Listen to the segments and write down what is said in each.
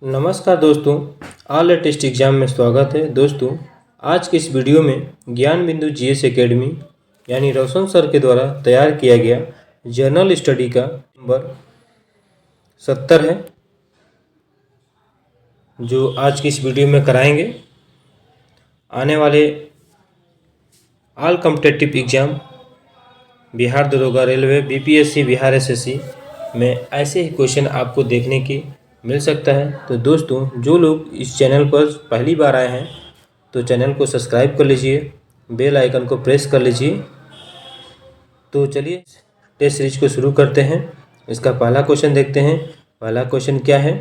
नमस्कार दोस्तों, all latest exam में स्वागत है। दोस्तों, आज के इस वीडियो में ज्ञान बिंदु जीएस एकेडमी यानी रोशन सर के द्वारा तैयार किया गया जर्नल स्टडी का नंबर 70 है, जो आज की इस वीडियो में कराएंगे। आने वाले ऑल कॉम्पिटिटिव एग्जाम बिहार दरोगा, रेलवे, बीपीएससी, बिहार एसएससी में ऐसे ही क्वेश्चन आपको देखने की मिल सकता है। तो दोस्तों, जो लोग इस चैनल पर पहली बार आए हैं तो चैनल को सब्सक्राइब कर लीजिए, बेल आइकन को प्रेस कर लीजिए। तो चलिए टेस्ट सीरीज को शुरू करते हैं। इसका पहला क्वेश्चन देखते हैं। पहला क्वेश्चन क्या है?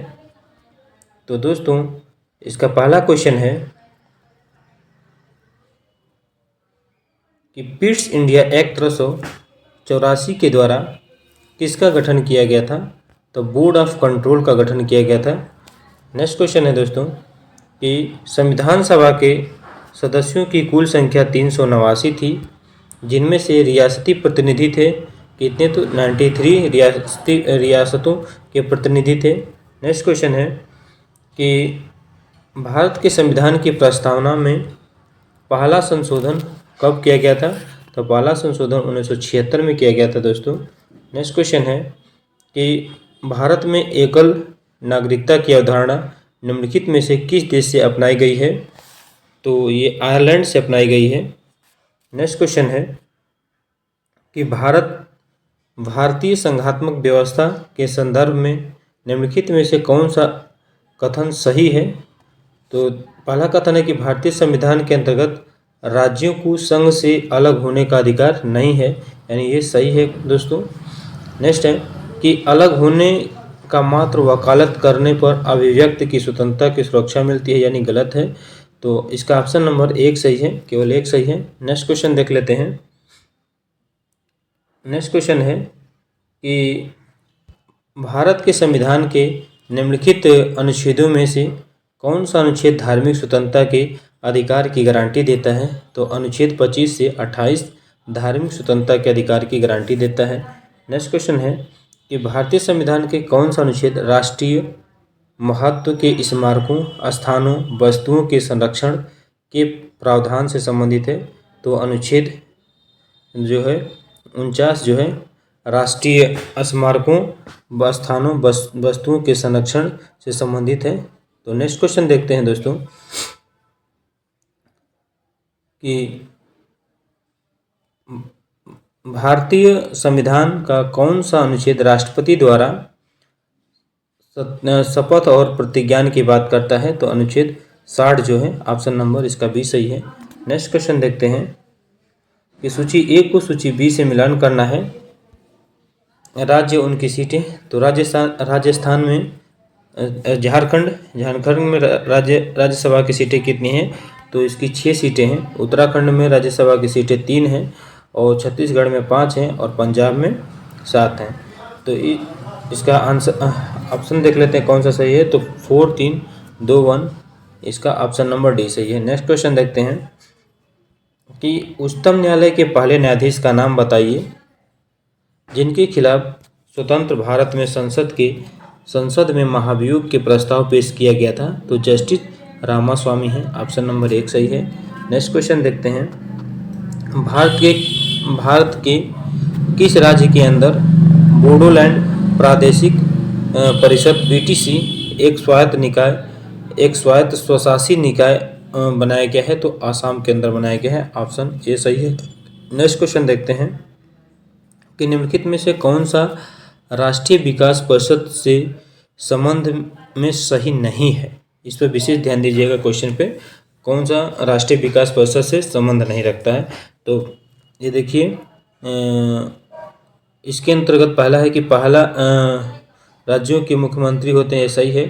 तो दोस्तों, इसका पहला क्वेश्चन है कि पिट्स इंडिया एक्ट 1884 के द्वारा किसका गठन किया गया था? तो बोर्ड ऑफ कंट्रोल का गठन किया गया था। नेक्स्ट क्वेश्चन है दोस्तों कि संविधान सभा के सदस्यों की कुल संख्या 389 थी, जिनमें से रियासती प्रतिनिधि थे कितने? तो 93 रियासतों के प्रतिनिधि थे। नेक्स्ट क्वेश्चन है कि भारत के संविधान की प्रस्तावना में पहला संशोधन कब किया गया था? तो पहला संशोधन 1976 में किया गया था दोस्तों। नेक्स्ट क्वेश्चन है कि भारत में एकल नागरिकता की अवधारणा निम्नलिखित में से किस देश से अपनाई गई है? तो ये आयरलैंड से अपनाई गई है। नेक्स्ट क्वेश्चन है कि भारतीय संघात्मक व्यवस्था के संदर्भ में निम्नलिखित में से कौन सा कथन सही है? तो पहला कथन है कि भारतीय संविधान के अंतर्गत राज्यों को संघ से अलग होने का अधिकार नहीं है, यानी ये सही है दोस्तों। नेक्स्ट है कि अलग होने का मात्र वकालत करने पर अभिव्यक्ति की स्वतंत्रता की सुरक्षा मिलती है, यानी गलत है। तो इसका ऑप्शन नंबर 1 सही है, केवल 1 सही है। नेक्स्ट क्वेश्चन देख लेते हैं। नेक्स्ट क्वेश्चन है कि भारत के संविधान के निम्नलिखित अनुच्छेदों में से कौन सा अनुच्छेद धार्मिक स्वतंत्रता के अधिकार की गारंटी देता है? तो अनुच्छेद 25 से 28 धार्मिक स्वतंत्रता के अधिकार की गारंटी देता है। नेक्स्ट क्वेश्चन है कि भारतीय संविधान के कौन सा अनुच्छेद राष्ट्रीय महत्व के स्मारकों, स्थानों, वस्तुओं के संरक्षण के प्रावधान से संबंधित है? तो अनुच्छेद जो है 49 जो है राष्ट्रीय स्मारकों, स्थानों, वस्तुओं के संरक्षण से संबंधित है। तो नेक्स्ट क्वेश्चन देखते हैं दोस्तों कि भारतीय संविधान का कौन सा अनुच्छेद राष्ट्रपति द्वारा शपथ और प्रतिज्ञान की बात करता है? तो अनुच्छेद 60 जो है, ऑप्शन नंबर इसका बी सही है। नेक्स्ट क्वेश्चन देखते हैं कि सूची ए को सूची बी से मिलान करना है। राज्य उनकी सीटें, तो राजस्थान में झारखंड में राज्यसभा की सीटें कितनी हैं? तो इसकी 6 सीटें हैं। उत्तराखंड में राज्यसभा की सीटें 3 हैं और छत्तीसगढ़ में 5 हैं और पंजाब में 7 हैं। तो इसका आंसर ऑप्शन देख लेते हैं कौन सा सही है। तो 4, 3, 2, 1 इसका ऑप्शन नंबर डी सही है। नेक्स्ट क्वेश्चन देखते हैं कि उच्चतम न्यायालय के पहले न्यायाधीश का नाम बताइए जिनके खिलाफ स्वतंत्र भारत में संसद में महाभियोग के प्रस्ताव पेश किया गया था। तो जस्टिस रामास्वामी है, ऑप्शन नंबर 1 सही है। नेक्स्ट क्वेश्चन देखते हैं भारत के किस राज्य के अंदर बोडोलैंड प्रादेशिक परिषद बीटीसी एक स्वायत्त स्वशासी निकाय बनाया गया है? तो आसाम के अंदर बनाया गया है, ऑप्शन ए सही है। नेक्स्ट क्वेश्चन देखते हैं कि निम्नलिखित में से कौन सा राष्ट्रीय विकास परिषद से संबंध में सही नहीं है? इस पर विशेष ध्यान दीजिएगा। क्वेश्चन पे कौन सा राष्ट्रीय विकास परिषद से संबंध नहीं रखता है? तो ये देखिए, इसके अंतर्गत पहला है कि राज्यों के मुख्यमंत्री होते हैं, ये सही है।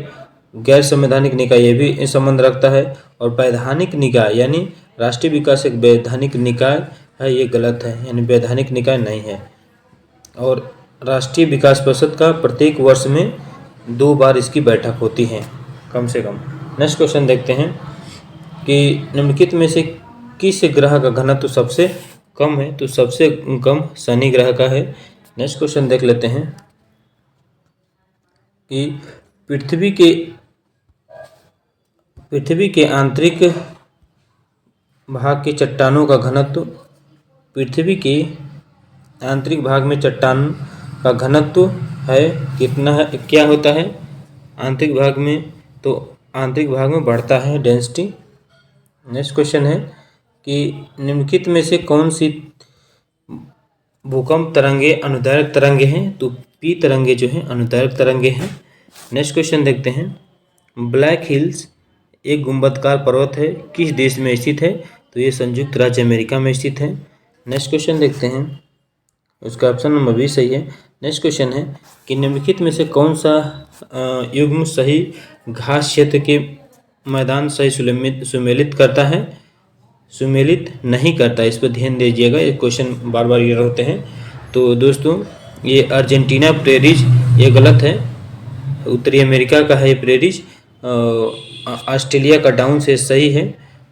गैर संवैधानिक निकाय ये भी संबंध रखता है। और वैधानिक निकाय यानी राष्ट्रीय विकास एक वैधानिक निकाय है, ये गलत है, यानी वैधानिक निकाय नहीं है। और राष्ट्रीय विकास परिषद का प्रत्येक वर्ष में 2 बार इसकी बैठक होती है कम से कम। नेक्स्ट क्वेश्चन देखते हैं कि निम्नलिखित में से किस ग्रह का घनत्व सबसे कम है? तो सबसे कम शनि ग्रह का है। नेक्स्ट क्वेश्चन देख लेते हैं कि पृथ्वी के पृथ्वी के आंतरिक भाग की चट्टानों का घनत्व, पृथ्वी के आंतरिक भाग में चट्टान का घनत्व है कितना है, क्या होता है आंतरिक भाग में, तो आंतरिक भाग में बढ़ता है डेंसिटी। नेक्स्ट क्वेश्चन है कि निम्नलिखित में से कौन सी भूकंप तरंगे अनुदैर्घ्य तरंगे हैं, तो पी तरंगे जो हैं अनुदैर्घ्य तरंगे हैं। नेक्स्ट क्वेश्चन देखते हैं, ब्लैक हिल्स एक गुंबदकार पर्वत है, किस देश में स्थित है, तो ये संयुक्त राज्य अमेरिका में स्थित है। नेक्स्ट क्वेश्चन देखते हैं, उसका ऑप्शन नंबर बी सही है। नेक्स्ट क्वेश्चन है कि निम्नलिखित में से कौन सा युग्म सही घास क्षेत्र के मैदान सही सुमेलित करता है, सुमेलित नहीं करता, इस पर ध्यान दीजिएगा, ये क्वेश्चन बार बार ये होते हैं। तो दोस्तों ये अर्जेंटीना प्रेरीज ये गलत है, उत्तरी अमेरिका का है ये प्रेरीज, ऑस्ट्रेलिया का डाउन से सही है,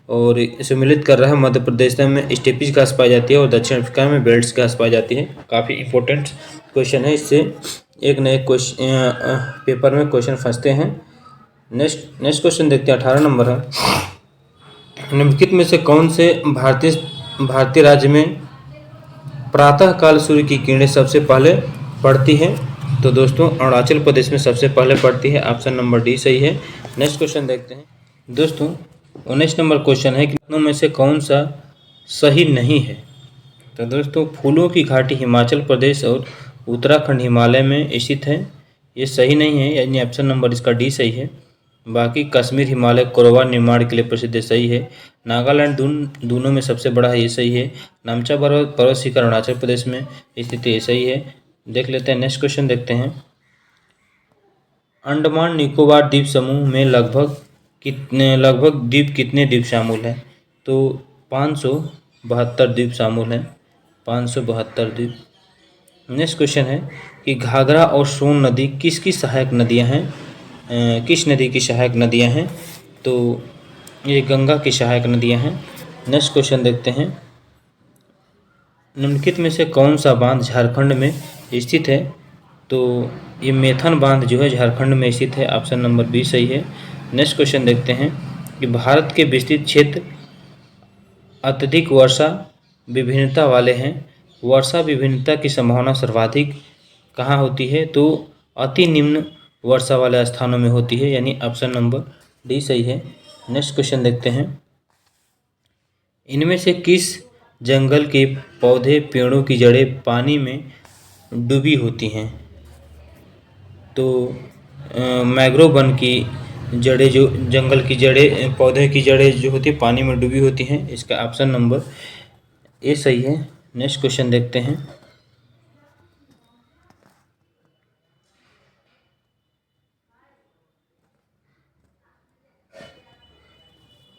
और सम्मिलित कर रहा है मध्य प्रदेश में स्टेपीज घास पाई जाती है और दक्षिण अफ्रीका में बेल्ट्स घास पाई जाती है। काफ़ी इंपॉर्टेंट क्वेश्चन है, इससे एक न एक क्वेश्चन पेपर में क्वेश्चन फंसते हैं। नेक्स्ट क्वेश्चन देखते हैं, 18 नंबर है, निम्नलिखित में से कौन से भारतीय राज्य में प्रातःकाल सूर्य की किरणें सबसे पहले पड़ती है, तो दोस्तों अरुणाचल प्रदेश में सबसे पहले पड़ती है, ऑप्शन नंबर डी सही है। नेक्स्ट क्वेश्चन देखते हैं दोस्तों, 19 नंबर क्वेश्चन है कि दोनों में से कौन सा सही नहीं है, तो दोस्तों फूलों की घाटी हिमाचल प्रदेश और उत्तराखंड हिमालय में स्थित है, ये सही नहीं है, यानी ऑप्शन नंबर इसका डी सही है। बाकी कश्मीर हिमालय कोरबा निर्माण के लिए प्रसिद्ध है, सही है। नागालैंड दोनों में सबसे बड़ा है, ये सही है। नामचा पर्वत शिखर अरुणाचल प्रदेश में स्थित है, ये सही है। देख लेते हैं नेक्स्ट क्वेश्चन देखते हैं, अंडमान निकोबार द्वीप समूह में लगभग द्वीप कितने द्वीप शामिल हैं, तो 572 द्वीप शामिल हैं, 572 द्वीप। नेक्स्ट क्वेश्चन है कि घाघरा और सोन नदी किसकी सहायक नदियां हैं, किस नदी की सहायक नदियां हैं, तो ये गंगा की सहायक नदियां हैं। नेक्स्ट क्वेश्चन देखते हैं, निम्नलिखित में से कौन सा बांध झारखंड में स्थित है, तो ये मेथन बांध जो है झारखंड में स्थित है, ऑप्शन नंबर बी सही है। नेक्स्ट क्वेश्चन देखते हैं कि भारत के विस्तृत क्षेत्र अत्यधिक वर्षा विभिन्नता वाले हैं, वर्षा विभिन्नता की संभावना सर्वाधिक कहाँ होती है, तो अति निम्न वर्षा वाले स्थानों में होती है, यानी ऑप्शन नंबर डी सही है। नेक्स्ट क्वेश्चन देखते हैं, इनमें से किस जंगल के पौधे पेड़ों की जड़ें पानी में डूबी होती हैं, तो मैंग्रोव वन की जड़ें, जो जंगल की जड़ें पौधे की जड़ें जो होती है पानी में डूबी होती हैं, इसका ऑप्शन नंबर ए सही है। नेक्स्ट क्वेश्चन देखते हैं,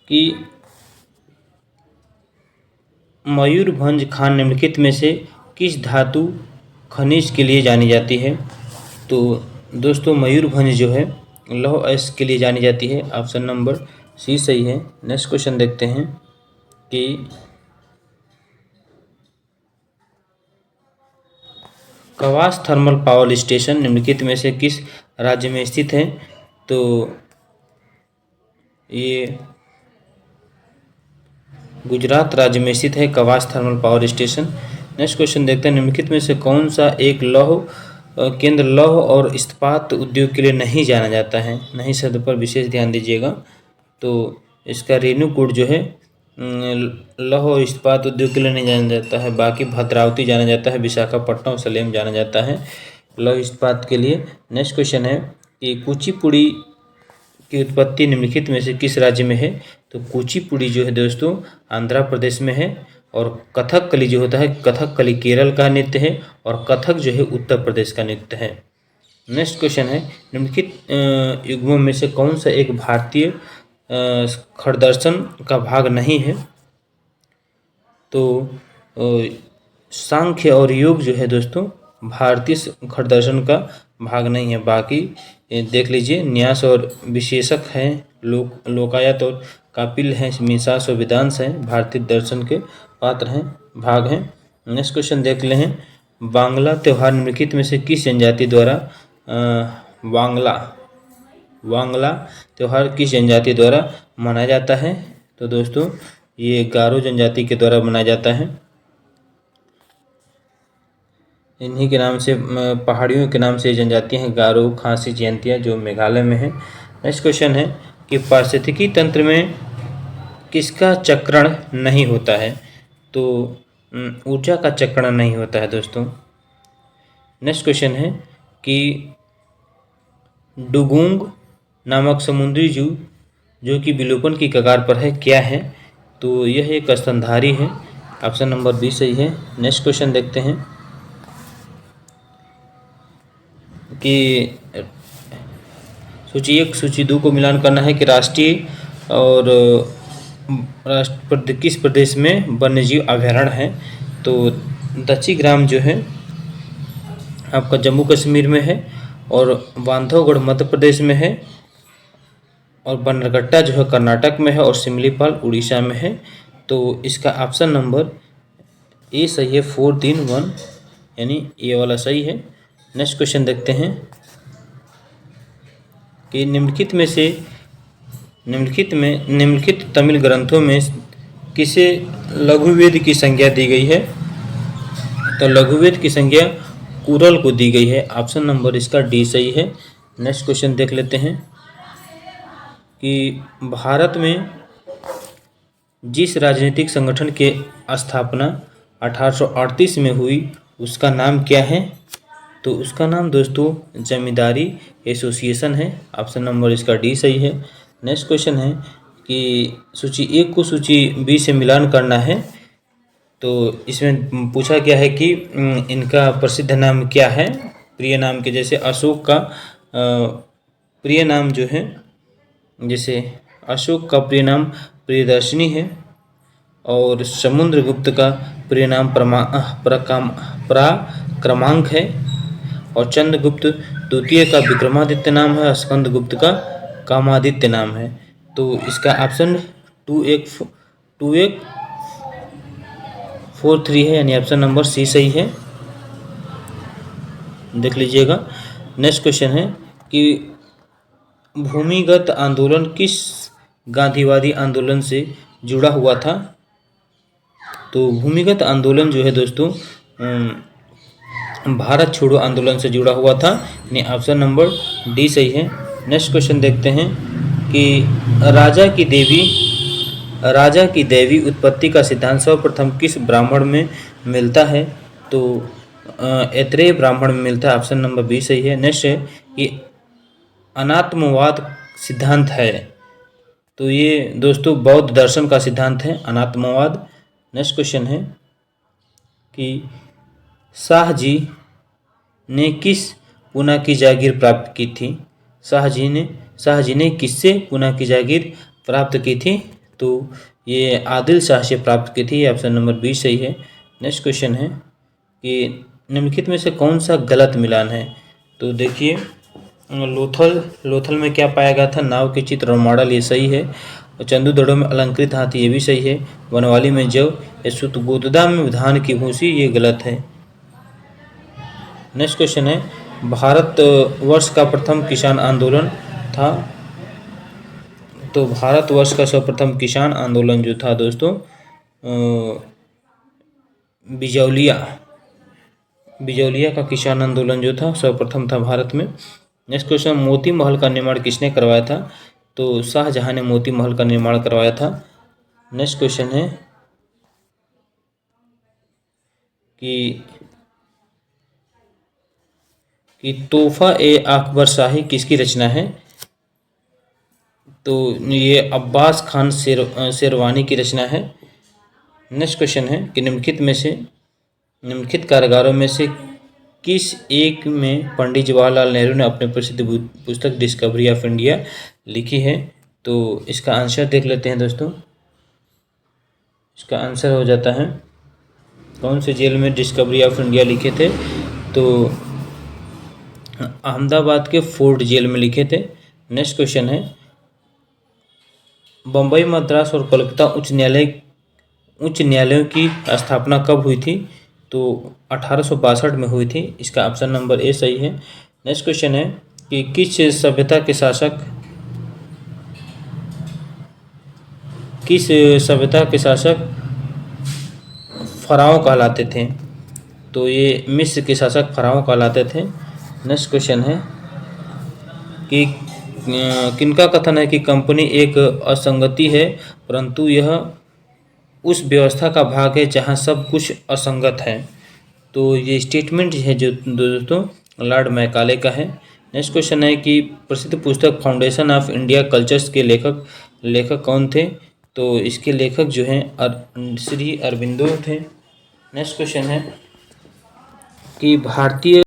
कि मयूरभंज खान निम्नलिखित में से किस धातु खनिज के लिए जानी जाती है, तो दोस्तों मयूरभंज जो है लौह अयस्क के लिए जानी जाती है, ऑप्शन नंबर सी सही है। नेक्स्ट क्वेश्चन देखते हैं कि कवास थर्मल पावर स्टेशन निम्नलिखित में से किस राज्य में स्थित है, तो ये गुजरात राज्य में स्थित है Kawas thermal power station. Next question देखते हैं, निम्नलिखित में से कौन सा एक लौह केंद्र लौह और इस्पात उद्योग के लिए नहीं जाना जाता है, नहीं शब्द पर विशेष ध्यान दीजिएगा, तो इसका रेणुकूट जो है लौह और इस्पात उद्योग के लिए नहीं जाना जाता है, बाकी भद्रावती जाना जाता है, विशाखापट्टनम और सलेम जाना जाता है लौह इस्पात के लिए। नेक्स्ट क्वेश्चन है कि कुचिपुड़ी की उत्पत्ति निम्नलिखित में से किस राज्य में है, तो कुचिपुड़ी जो है दोस्तों आंध्र प्रदेश में है, और कथकली जो होता है कथकली केरल का नृत्य है, और कथक जो है उत्तर प्रदेश का नृत्य है। नेक्स्ट क्वेश्चन है, निम्नलिखित युग्मों में से कौन सा एक भारतीय खरदर्शन का भाग नहीं है, तो सांख्य और योग जो है दोस्तों भारतीय खरदर्शन का भाग नहीं है, बाकी देख लीजिए न्यास और विशेषक हैं, लोकायत और कापिल हैं, मीमांसा और वेदांश हैं, भारतीय दर्शन के पात्र हैं, भाग हैं। नेक्स्ट क्वेश्चन देख ले हैं, बांग्ला त्यौहार निम्नलिखित में से किस जनजाति द्वारा बांग्ला वांगला त्यौहार किस जनजाति द्वारा मनाया जाता है? तो दोस्तों ये गारो जनजाति के द्वारा मनाया जाता है। इन्हीं के नाम से पहाड़ियों के नाम से जनजातियाँ हैं गारो, खासी, जयंतिया, जो मेघालय में है। नेक्स्ट क्वेश्चन है कि पारिस्थितिकी तंत्र में किसका चक्रण नहीं होता है? तो ऊर्जा का चक्रण नहीं होता है दोस्तों। नेक्स्ट क्वेश्चन है कि डुगोंग नामक समुद्री जीव जो कि विलोपन की कगार पर है क्या है? तो यह एक स्तनधारी है। ऑप्शन नंबर बी सही है। नेक्स्ट क्वेश्चन देखते हैं कि सूची 1 सूची 2 को मिलान करना है कि राष्ट्रीय और किस प्रदेश में वन्यजीव अभयारण्य है? तो दक्षिण ग्राम जो है आपका जम्मू कश्मीर में है, और बांधवगढ़ मध्य प्रदेश में है, और बन्नरघट्टा जो है कर्नाटक में है, और सिमलीपाल उड़ीसा में है। तो इसका ऑप्शन नंबर ए सही है, 4, 3, 1, यानी ये वाला सही है। नेक्स्ट क्वेश्चन देखते हैं कि निम्नलिखित तमिल ग्रंथों में किसे लघुवेद की संज्ञा दी गई है? तो लघुवेद की संज्ञा कुरल को दी गई है। ऑप्शन नंबर इसका डी सही है। नेक्स्ट क्वेश्चन देख लेते हैं कि भारत में जिस राजनीतिक संगठन के स्थापना 1838 में हुई उसका नाम क्या है? तो उसका नाम दोस्तों जमींदारी एसोसिएशन है। ऑप्शन नंबर इसका डी सही है। नेक्स्ट क्वेश्चन है कि सूची 1 को सूची बी से मिलान करना है। तो इसमें पूछा गया है कि इनका प्रसिद्ध नाम क्या है? प्रिय नाम के जैसे अशोक का प्रिय नाम जो है, जैसे अशोक का प्रिय नाम प्रियदर्शनी है, और समुद्रगुप्त का प्रिय नाम पराक्रमांक है, और चंद्रगुप्त द्वितीय का विक्रमादित्य नाम है, और स्कंदगुप्त का कामादित्य नाम है। तो इसका ऑप्शन 2143 है, यानी ऑप्शन नंबर सी सही है। देख लीजिएगा। नेक्स्ट क्वेश्चन है कि भूमिगत आंदोलन किस गांधीवादी आंदोलन से जुड़ा हुआ था? तो भूमिगत आंदोलन जो है दोस्तों भारत छोड़ो आंदोलन से जुड़ा हुआ था, यानी ऑप्शन नंबर डी सही है। नेक्स्ट क्वेश्चन देखते हैं कि राजा की दैवी उत्पत्ति का सिद्धांत सर्वप्रथम किस ब्राह्मण में मिलता है? तो ऐत्रेय ब्राह्मण में मिलता है। ऑप्शन नंबर बी सही है। नेक्स्ट है कि अनात्मवाद सिद्धांत है, तो ये दोस्तों बौद्ध दर्शन का सिद्धांत है अनात्मवाद। नेक्स्ट क्वेश्चन है कि शाहजी ने किस पूना की जागीर प्राप्त की थी? शाहजी ने किससे पूना की जागीर प्राप्त की थी? तो ये आदिल शाह से प्राप्त की थी। ऑप्शन नंबर बी सही है। नेक्स्ट क्वेश्चन है कि निम्नलिखित में से कौन सा गलत मिलान है? तो देखिए, लोथल में क्या पाया गया था? नाव के चित्र और मॉडल, ये सही है। और चंदूदड़ों में अलंकृत हाथी, ये भी सही है। बनवाली में जव, सुतगोददा में धान की भूसी, ये गलत है। नेक्स्ट क्वेश्चन है भारतवर्ष का प्रथम किसान आंदोलन था? तो भारतवर्ष का सर्वप्रथम किसान आंदोलन जो था दोस्तों बिजौलिया का किसान आंदोलन जो था सर्वप्रथम था भारत में। नेक्स्ट क्वेश्चन, मोती महल का निर्माण किसने करवाया था? तो शाहजहां ने मोती महल का निर्माण करवाया था। नेक्स्ट क्वेश्चन है कि तोहफा ए अकबर शाही किसकी रचना है? तो ये अब्बास खान शेरवानी की रचना है। नेक्स्ट क्वेश्चन है कि निम्नलिखित कारागारों में से किस एक में पंडित जवाहरलाल नेहरू ने अपनी प्रसिद्ध पुस्तक डिस्कवरी ऑफ इंडिया लिखी है? तो इसका आंसर देख लेते हैं दोस्तों। इसका आंसर हो जाता है, कौन से जेल में डिस्कवरी ऑफ इंडिया लिखे थे? तो अहमदाबाद के फोर्ट जेल में लिखे थे। नेक्स्ट क्वेश्चन है बम्बई, मद्रास और कोलकाता उच्च न्यायालयों की स्थापना कब हुई थी? तो 1862 में हुई थी। इसका ऑप्शन नंबर ए सही है। नेक्स्ट क्वेश्चन है कि किस सभ्यता के शासक फ़राओ कहलाते थे? तो ये मिस्र के शासक फ़राओ कहलाते थे। नेक्स्ट क्वेश्चन है कि किनका कथन है कि कंपनी एक असंगति है, परंतु यह उस व्यवस्था का भाग है जहां सब कुछ असंगत है? तो ये स्टेटमेंट है जो दोस्तों लॉर्ड मैकाले का है। नेक्स्ट क्वेश्चन है कि प्रसिद्ध पुस्तक फाउंडेशन ऑफ इंडिया कल्चर्स के लेखक कौन थे? तो इसके लेखक जो हैं श्री अरबिंदो थे। नेक्स्ट क्वेश्चन है कि भारतीय